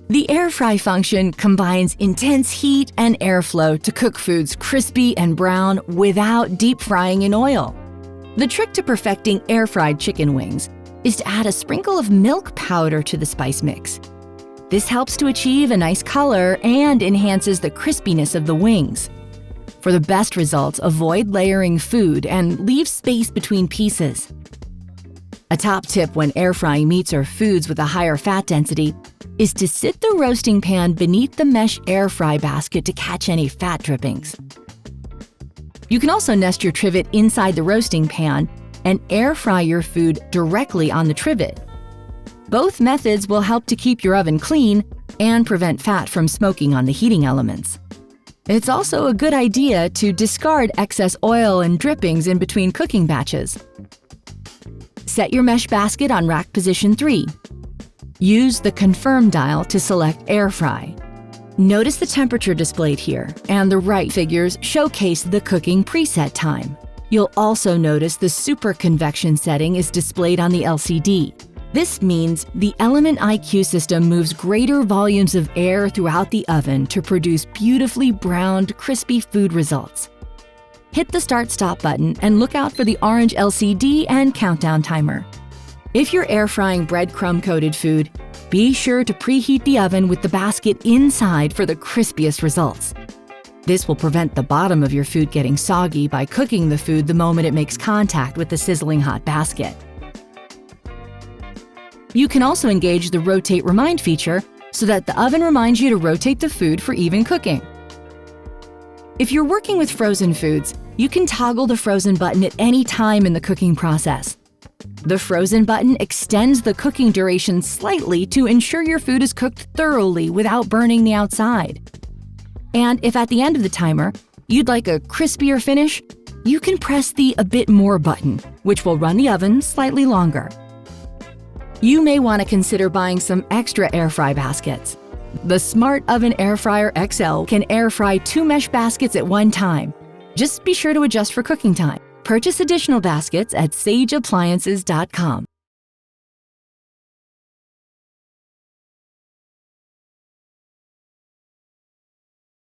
The air fry function combines intense heat and airflow to cook foods crispy and brown without deep frying in oil. The trick to perfecting air-fried chicken wings is to add a sprinkle of milk powder to the spice mix. This helps to achieve a nice color and enhances the crispiness of the wings. For the best results, avoid layering food and leave space between pieces. A top tip when air frying meats or foods with a higher fat density is to sit the roasting pan beneath the mesh air fry basket to catch any fat drippings. You can also nest your trivet inside the roasting pan and air fry your food directly on the trivet. Both methods will help to keep your oven clean and prevent fat from smoking on the heating elements. It's also a good idea to discard excess oil and drippings in between cooking batches. Set your mesh basket on rack position 3. Use the confirm dial to select air fry. Notice the temperature displayed here, and the right figures showcase the cooking preset time. You'll also notice the super convection setting is displayed on the LCD. This means the Element IQ system moves greater volumes of air throughout the oven to produce beautifully browned, crispy food results. Hit the Start/Stop button and look out for the orange LCD and countdown timer. If you're air frying breadcrumb-coated food, be sure to preheat the oven with the basket inside for the crispiest results. This will prevent the bottom of your food getting soggy by cooking the food the moment it makes contact with the sizzling hot basket. You can also engage the Rotate Remind feature so that the oven reminds you to rotate the food for even cooking. If you're working with frozen foods, you can toggle the frozen button at any time in the cooking process. The frozen button extends the cooking duration slightly to ensure your food is cooked thoroughly without burning the outside. And if at the end of the timer, you'd like a crispier finish, you can press the A Bit More button, which will run the oven slightly longer. You may want to consider buying some extra air fry baskets. The Smart Oven Air Fryer XL can air fry 2 mesh baskets at one time. Just be sure to adjust for cooking time. Purchase additional baskets at sageappliances.com.